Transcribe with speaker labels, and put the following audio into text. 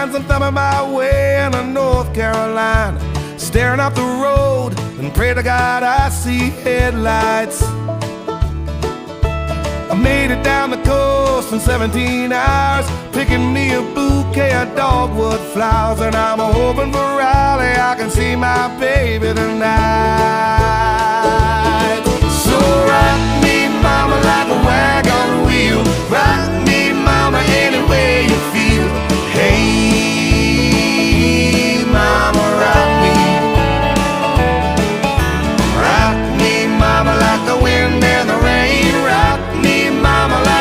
Speaker 1: finds I'm thumbing my way into North Carolina, staring up the road and pray to God I see headlights. I made it down the coast in 17 hours, picking me a bouquet of dogwood flowers, and I'm hoping for Raleigh I can see my baby tonight.